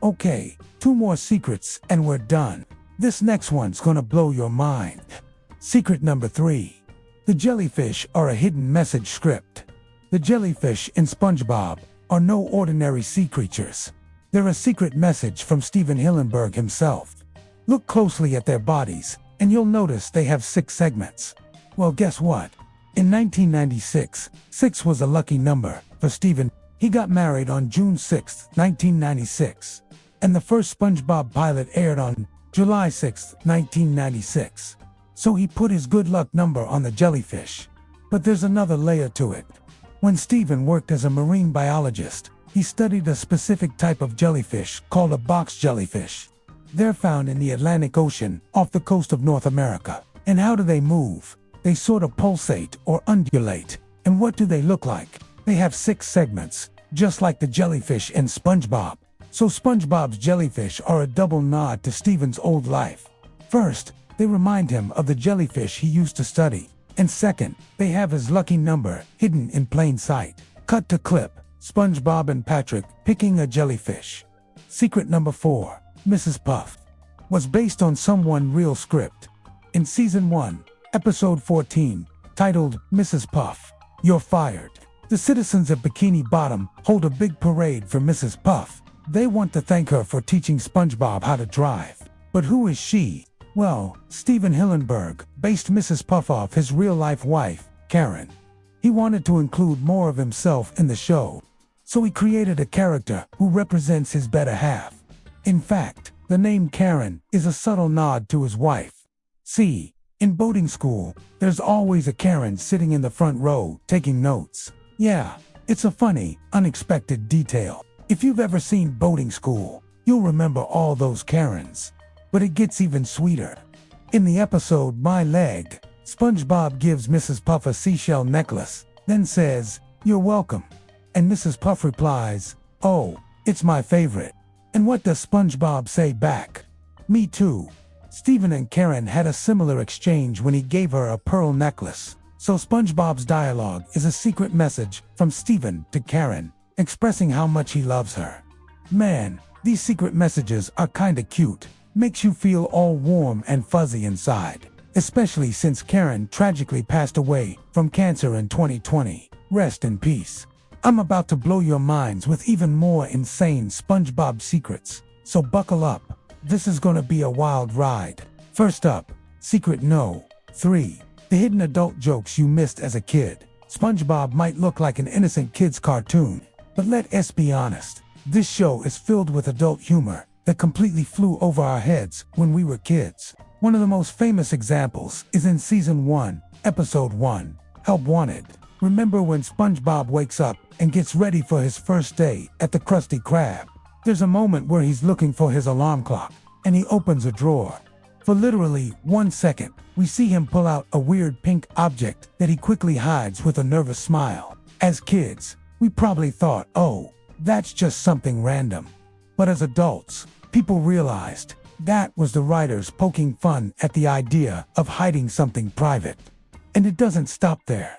Okay, 2 more secrets and we're done. This next one's gonna blow your mind. Secret number 3. The jellyfish are a hidden message script. The jellyfish in SpongeBob are no ordinary sea creatures. They're a secret message from Steven Hillenburg himself. Look closely at their bodies, and you'll notice they have 6 segments. Well, guess what? In 1996, 6 was a lucky number for Steven. He got married on June 6, 1996, and the first SpongeBob pilot aired on July 6, 1996. So he put his good luck number on the jellyfish. But there's another layer to it. When Steven worked as a marine biologist, he studied a specific type of jellyfish called a box jellyfish. They're found in the Atlantic Ocean off the coast of North America. And how do they move? They sort of pulsate or undulate. And what do they look like? They have 6 segments, just like the jellyfish in SpongeBob. So SpongeBob's jellyfish are a double nod to Steven's old life. First, they remind him of the jellyfish he used to study. And second, they have his lucky number hidden in plain sight. Cut to clip, SpongeBob and Patrick picking a jellyfish. Secret number 4, Mrs. Puff, was based on someone real script. In Season 1, Episode 14, titled Mrs. Puff, You're Fired, the citizens of Bikini Bottom hold a big parade for Mrs. Puff. They want to thank her for teaching SpongeBob how to drive. But who is she? Well, Steven Hillenburg based Mrs. Puff off his real-life wife, Karen. He wanted to include more of himself in the show, so he created a character who represents his better half. In fact, the name Karen is a subtle nod to his wife. See, in boating school, there's always a Karen sitting in the front row taking notes. Yeah, it's a funny, unexpected detail. If you've ever seen Boating School, you'll remember all those Karens. But it gets even sweeter. In the episode My Leg, SpongeBob gives Mrs. Puff a seashell necklace, then says, "You're welcome." And Mrs. Puff replies, "Oh, it's my favorite." And what does SpongeBob say back? "Me too." Steven and Karen had a similar exchange when he gave her a pearl necklace. So SpongeBob's dialogue is a secret message from Steven to Karen, expressing how much he loves her. Man, these secret messages are kinda cute. Makes you feel all warm and fuzzy inside, especially since Karen tragically passed away from cancer in 2020. Rest in peace. I'm about to blow your minds with even more insane SpongeBob secrets, so buckle up. This is gonna be a wild ride. First up, Secret No. 3. The hidden adult jokes you missed as a kid. SpongeBob might look like an innocent kid's cartoon, but let us be honest. This show is filled with adult humor that completely flew over our heads when we were kids. One of the most famous examples is in Season 1, Episode 1, Help Wanted. Remember when SpongeBob wakes up and gets ready for his first day at the Krusty Krab? There's a moment where he's looking for his alarm clock, and he opens a drawer. For literally 1 second, we see him pull out a weird pink object that he quickly hides with a nervous smile. As kids, we probably thought, oh, that's just something random. But as adults, people realized that was the writers poking fun at the idea of hiding something private. And it doesn't stop there.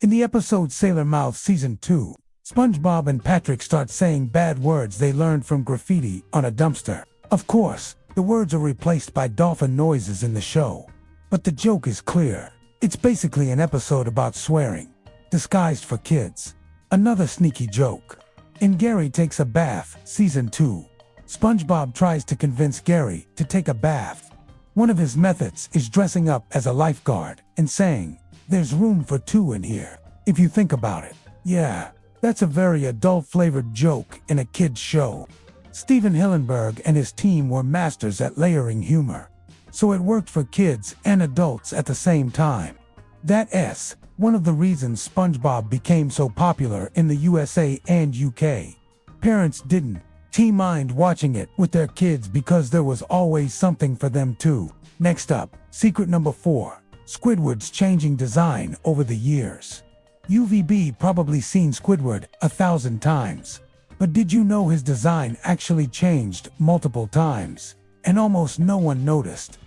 In the episode Sailor Mouth Season 2, SpongeBob and Patrick start saying bad words they learned from graffiti on a dumpster. Of course, the words are replaced by dolphin noises in the show. But the joke is clear. It's basically an episode about swearing, disguised for kids. Another sneaky joke. In Gary Takes a Bath, Season 2, SpongeBob tries to convince Gary to take a bath. One of his methods is dressing up as a lifeguard and saying, "There's room for 2 in here," if you think about it. Yeah, that's a very adult-flavored joke in a kid's show. Steven Hillenburg and his team were masters at layering humor, so it worked for kids and adults at the same time. That's one of the reasons SpongeBob became so popular in the USA and UK. Parents didn't mind watching it with their kids because there was always something for them too. Next up, secret number 4. Squidward's changing design over the years. UVB probably seen Squidward 1,000 times. But did you know his design actually changed multiple times, and almost no one noticed?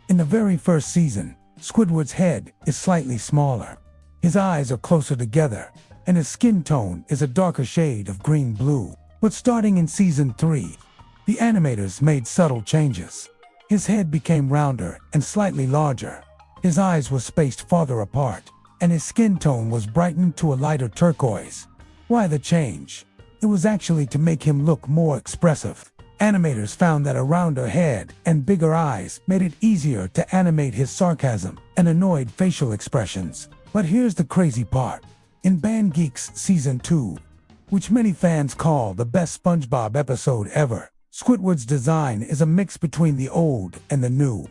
In the very first season, Squidward's head is slightly smaller. His eyes are closer together, and his skin tone is a darker shade of green-blue. But starting in Season 3, The animators made subtle changes. His head became rounder and slightly larger. His eyes were spaced farther apart, and his skin tone was brightened to a lighter turquoise. Why the change? It was actually to make him look more expressive. Animators found that a rounder head and bigger eyes made it easier to animate his sarcasm and annoyed facial expressions. But here's the crazy part. In Band Geeks Season 2, which many fans call the best SpongeBob episode ever, Squidward's design is a mix between the old and the new.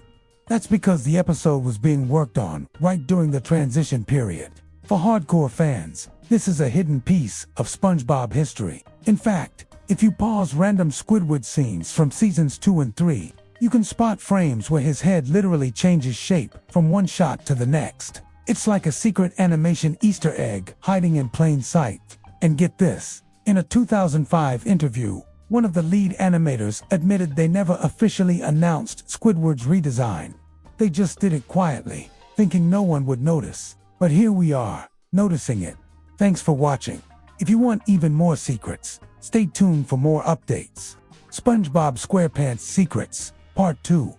That's because the episode was being worked on right during the transition period. For hardcore fans, this is a hidden piece of SpongeBob history. In fact, if you pause random Squidward scenes from seasons 2 and 3, you can spot frames where his head literally changes shape from one shot to the next. It's like a secret animation Easter egg hiding in plain sight. And get this, in a 2005 interview, one of the lead animators admitted they never officially announced Squidward's redesign. They just did it quietly, thinking no one would notice. But here we are, noticing it. Thanks for watching. If you want even more secrets, stay tuned for more updates. SpongeBob SquarePants Secrets, Part 2.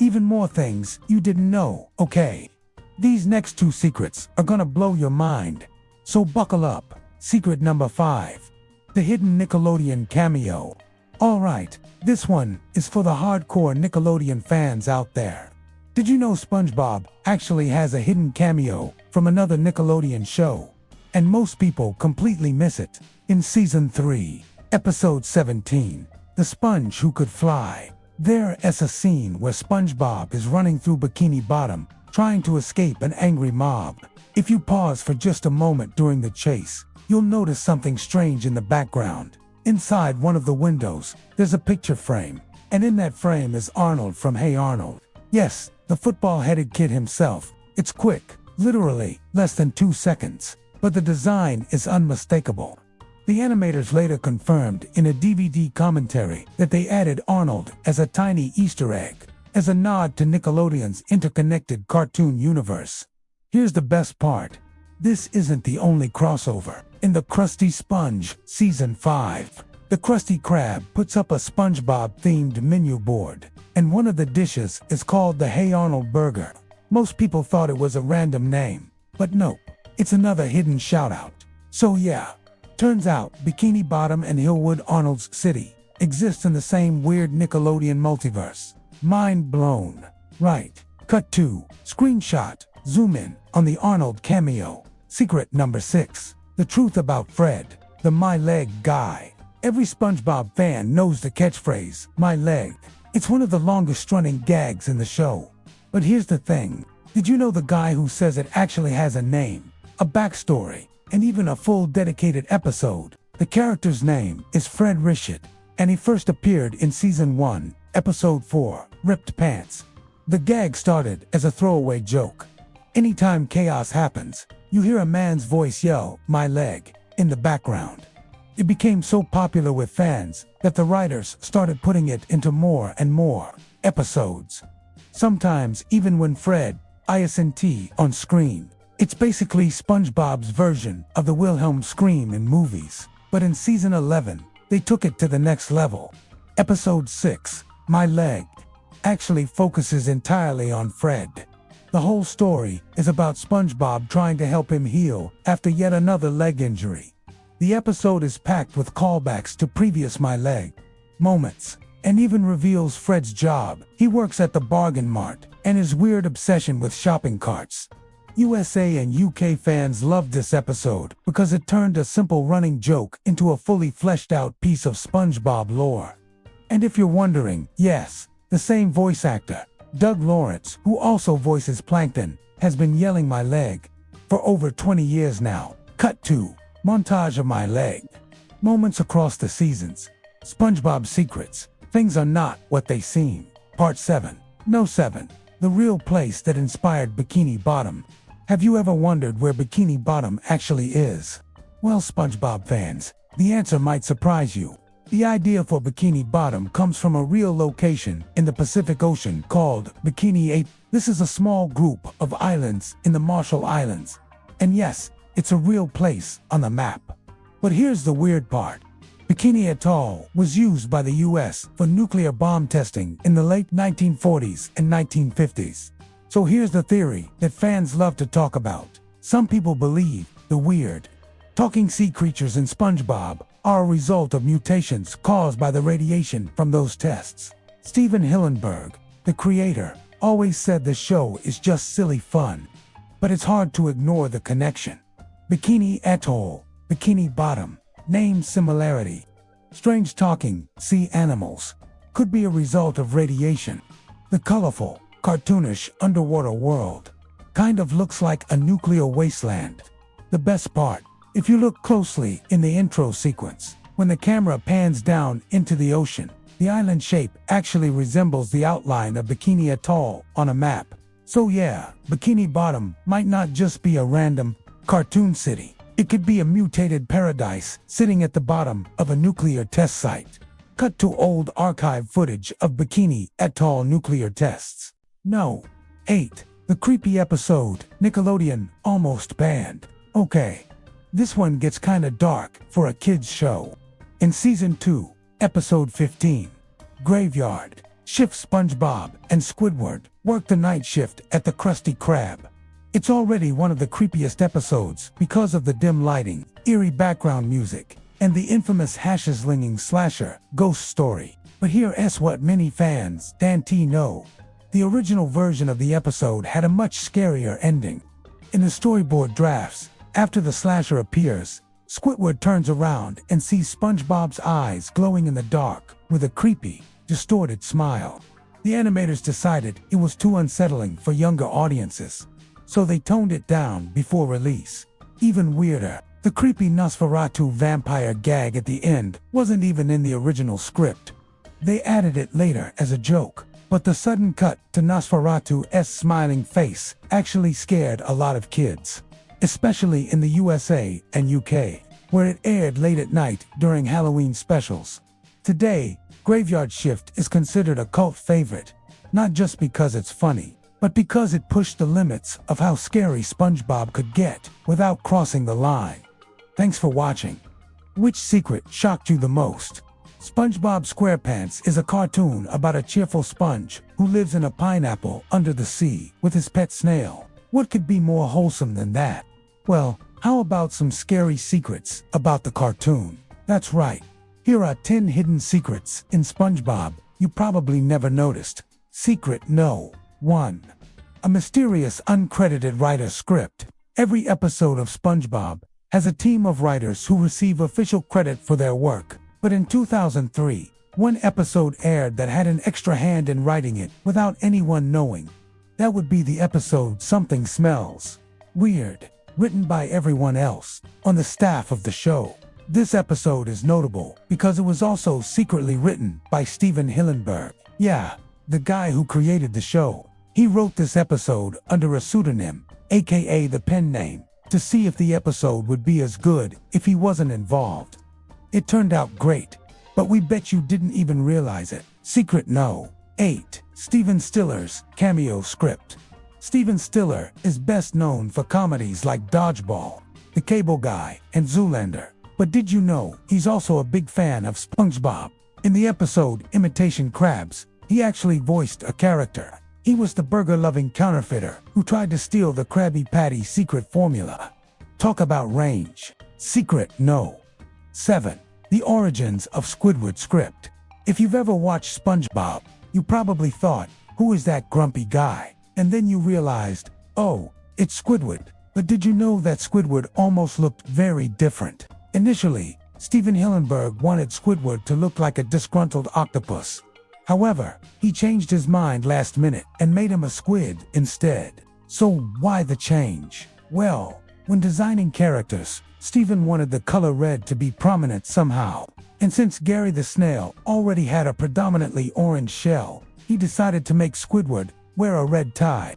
Even more things you didn't know, okay? These next 2 secrets are gonna blow your mind. So buckle up. Secret number 5. The hidden Nickelodeon cameo. Alright, this one is for the hardcore Nickelodeon fans out there. Did you know SpongeBob actually has a hidden cameo from another Nickelodeon show? And most people completely miss it. In Season 3, Episode 17, The Sponge Who Could Fly, there is a scene where SpongeBob is running through Bikini Bottom, trying to escape an angry mob. If you pause for just a moment during the chase, you'll notice something strange in the background. Inside one of the windows, there's a picture frame, and in that frame is Arnold from Hey Arnold. Yes, the football-headed kid himself. It's quick, literally less than 2 seconds, but the design is unmistakable. The animators later confirmed in a DVD commentary that they added Arnold as a tiny Easter egg, as a nod to Nickelodeon's interconnected cartoon universe. Here's the best part. This isn't the only crossover. In the Krusty Sponge Season 5, the Krusty Krab puts up a SpongeBob-themed menu board, and one of the dishes is called the Hey Arnold Burger. Most people thought it was a random name, but nope, it's another hidden shout-out. So yeah, turns out Bikini Bottom and Hillwood Arnold's City exist in the same weird Nickelodeon multiverse. Mind blown. Right. Cut to screenshot, zoom in on the Arnold cameo. Secret number 6. The truth about Fred, the My Leg guy. Every SpongeBob fan knows the catchphrase, my leg. It's one of the longest running gags in the show. But here's the thing. Did you know the guy who says it actually has a name, a backstory, and even a full dedicated episode? The character's name is Fred Richard, and he first appeared in Season 1, Episode 4, Ripped Pants. The gag started as a throwaway joke. Anytime chaos happens, you hear a man's voice yell, my leg, in the background. It became so popular with fans that the writers started putting it into more and more episodes. Sometimes even when Fred isn't on screen. It's basically SpongeBob's version of the Wilhelm scream in movies. But in Season 11, they took it to the next level. Episode 6, My Leg, actually focuses entirely on Fred. The whole story is about SpongeBob trying to help him heal after yet another leg injury. The episode is packed with callbacks to previous My Leg moments, and even reveals Fred's job. He works at the Bargain Mart, and his weird obsession with shopping carts. USA and UK fans loved this episode because it turned a simple running joke into a fully fleshed out piece of SpongeBob lore. And if you're wondering, yes, the same voice actor, Doug Lawrence, who also voices Plankton, has been yelling my leg for over 20 years now. Cut to montage of My Leg. Moments across the seasons. SpongeBob Secrets. Things are not what they seem. Part 7. No 7. The real place that inspired Bikini Bottom. Have you ever wondered where Bikini Bottom actually is? Well, SpongeBob fans, the answer might surprise you. The idea for Bikini Bottom comes from a real location in the Pacific Ocean called Bikini 8. This is a small group of islands in the Marshall Islands. And yes, it's a real place on the map. But here's the weird part. Bikini Atoll was used by the US for nuclear bomb testing in the late 1940s and 1950s. So here's the theory that fans love to talk about. Some people believe the weird talking sea creatures in SpongeBob are a result of mutations caused by the radiation from those tests. Steven Hillenburg, the creator, always said the show is just silly fun. But it's hard to ignore the connection. Bikini Atoll, Bikini Bottom, name similarity. Strange talking sea animals could be a result of radiation. The colorful, cartoonish underwater world kind of looks like a nuclear wasteland. The best part, if you look closely in the intro sequence, when the camera pans down into the ocean, the island shape actually resembles the outline of Bikini Atoll on a map. So yeah, Bikini Bottom might not just be a random cartoon city. It could be a mutated paradise sitting at the bottom of a nuclear test site. Cut to old archive footage of Bikini Atoll nuclear tests. No. 8. The creepy episode, Nickelodeon almost banned. Okay. This one gets kinda dark for a kids show. In Season 2, Episode 15, Graveyard Shift, SpongeBob and Squidward work the night shift at the Krusty Krab. It's already one of the creepiest episodes because of the dim lighting, eerie background music, and the infamous hashes-linging slasher ghost story. But here's what many fans don't know. The original version of the episode had a much scarier ending. In the storyboard drafts, after the slasher appears, Squidward turns around and sees SpongeBob's eyes glowing in the dark with a creepy, distorted smile. The animators decided it was too unsettling for younger audiences, so they toned it down before release. Even weirder, the creepy Nosferatu vampire gag at the end wasn't even in the original script. They added it later as a joke, but the sudden cut to Nosferatu's smiling face actually scared a lot of kids, especially in the USA and UK, where it aired late at night during Halloween specials. Today, Graveyard Shift is considered a cult favorite, not just because it's funny, but because it pushed the limits of how scary SpongeBob could get without crossing the line. Thanks for watching. Which secret shocked you the most? SpongeBob SquarePants is a cartoon about a cheerful sponge who lives in a pineapple under the sea with his pet snail. What could be more wholesome than that? Well, how about some scary secrets about the cartoon? That's right. Here are 10 hidden secrets in SpongeBob you probably never noticed. Secret No. 1. A mysterious uncredited writer script. Every episode of SpongeBob has a team of writers who receive official credit for their work. But in 2003, one episode aired that had an extra hand in writing it without anyone knowing. That would be the episode Something Smells Weird, written by everyone else on the staff of the show. This episode is notable because it was also secretly written by Steven Hillenburg. Yeah, the guy who created the show. He wrote this episode under a pseudonym, aka the pen name, to see if the episode would be as good if he wasn't involved. It turned out great, but we bet you didn't even realize it. Secret No. 8. Steven Stiller's cameo script. Steven Stiller is best known for comedies like Dodgeball, The Cable Guy, and Zoolander. But did you know he's also a big fan of SpongeBob? In the episode Imitation Crabs, he actually voiced a character. He was the burger-loving counterfeiter who tried to steal the Krabby Patty secret formula. Talk about range. Secret No. 7. The origins of Squidward script. If you've ever watched SpongeBob, you probably thought, who is that grumpy guy? And then you realized, oh, it's Squidward. But did you know that Squidward almost looked very different? Initially, Steven Hillenburg wanted Squidward to look like a disgruntled octopus. However, he changed his mind last minute and made him a squid instead. So why the change? Well, when designing characters, Steven wanted the color red to be prominent somehow. And since Gary the Snail already had a predominantly orange shell, he decided to make Squidward wear a red tie.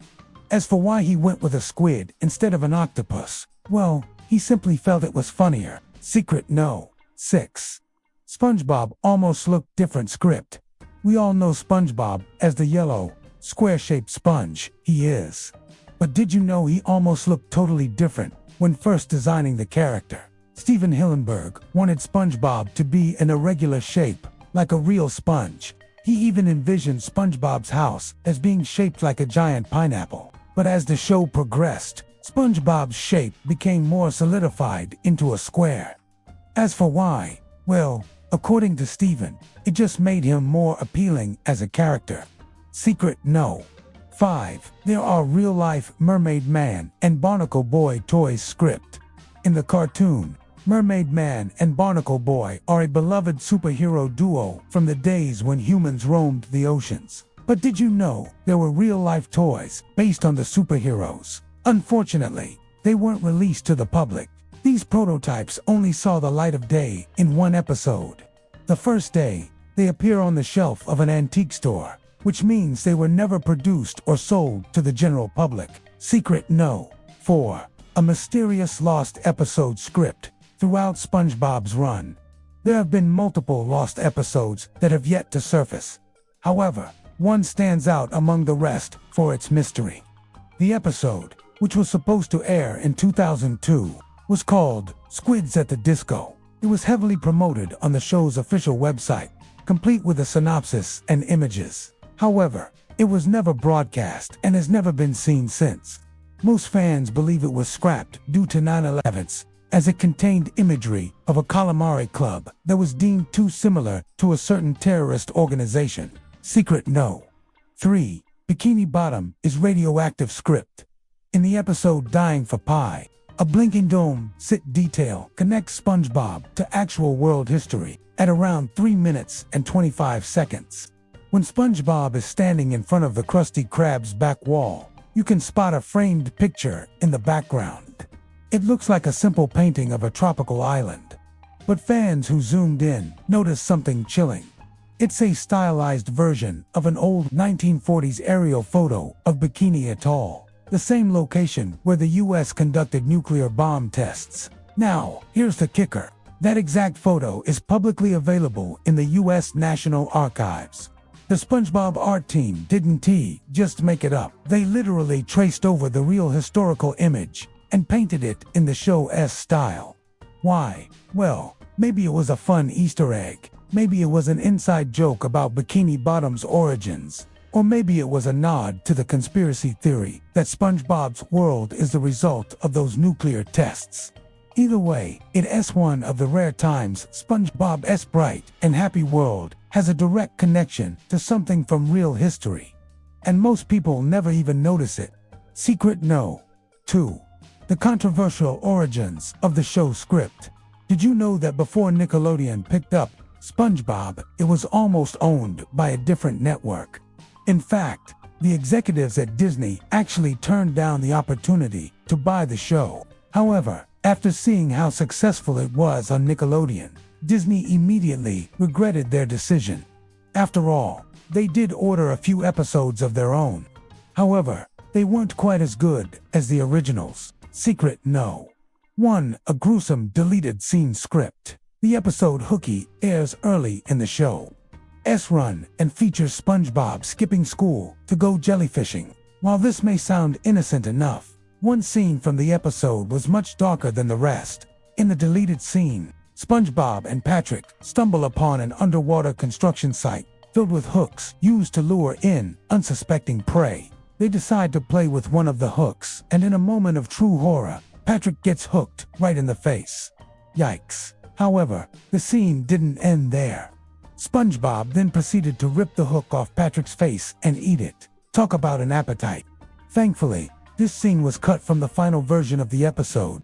As for why he went with a squid instead of an octopus, well, he simply felt it was funnier. Secret No. 6. SpongeBob almost looked different script. We all know SpongeBob as the yellow, square-shaped sponge he is. But did you know he almost looked totally different when first designing the character? Steven Hillenburg wanted SpongeBob to be an irregular shape, like a real sponge. He even envisioned SpongeBob's house as being shaped like a giant pineapple. But as the show progressed, SpongeBob's shape became more solidified into a square. As for why, well, according to Steven, it just made him more appealing as a character. Secret no. 5. There are real-life Mermaid Man and Barnacle Boy toys script. In the cartoon, Mermaid Man and Barnacle Boy are a beloved superhero duo from the days when humans roamed the oceans. But did you know there were real-life toys based on the superheroes? Unfortunately, they weren't released to the public. These prototypes only saw the light of day in one episode. The first day, they appear on the shelf of an antique store, which means they were never produced or sold to the general public. Secret no. 4. A mysterious lost episode script throughout SpongeBob's run. There have been multiple lost episodes that have yet to surface. However, one stands out among the rest for its mystery. The episode, which was supposed to air in 2002, was called Squids at the Disco. It was heavily promoted on the show's official website, complete with a synopsis and images. However, it was never broadcast and has never been seen since. Most fans believe it was scrapped due to 9/11s, as it contained imagery of a calamari club that was deemed too similar to a certain terrorist organization. Secret no. 3. Bikini Bottom is radioactive script. In the episode Dying for Pie, a blinking dome sit detail connects SpongeBob to actual world history at around 3 minutes and 25 seconds. When SpongeBob is standing in front of the Krusty Krab's back wall, you can spot a framed picture in the background. It looks like a simple painting of a tropical island. But fans who zoomed in noticed something chilling. It's a stylized version of an old 1940s aerial photo of Bikini Atoll, the same location where the US conducted nuclear bomb tests. Now, here's the kicker. That exact photo is publicly available in the US National Archives. The SpongeBob art team didn't just make it up. They literally traced over the real historical image and painted it in the show's style. Why? Well, maybe it was a fun Easter egg. Maybe it was an inside joke about Bikini Bottom's origins. Or maybe it was a nod to the conspiracy theory that SpongeBob's world is the result of those nuclear tests. Either way, it's one of the rare times SpongeBob's bright and happy world has a direct connection to something from real history. And most people never even notice it. Secret no. 2. The controversial origins of the show script. Did you know that before Nickelodeon picked up SpongeBob, it was almost owned by a different network? In fact, the executives at Disney actually turned down the opportunity to buy the show. However, after seeing how successful it was on Nickelodeon, Disney immediately regretted their decision. After all, they did order a few episodes of their own. However, they weren't quite as good as the originals. Secret no. 1. A gruesome deleted scene script. The episode Hooky airs early in the show's run and features SpongeBob skipping school to go jellyfishing. While this may sound innocent enough, one scene from the episode was much darker than the rest. In the deleted scene, SpongeBob and Patrick stumble upon an underwater construction site filled with hooks used to lure in unsuspecting prey. They decide to play with one of the hooks, and in a moment of true horror, Patrick gets hooked right in the face. Yikes. However, the scene didn't end there. SpongeBob then proceeded to rip the hook off Patrick's face and eat it. Talk about an appetite. Thankfully, this scene was cut from the final version of the episode,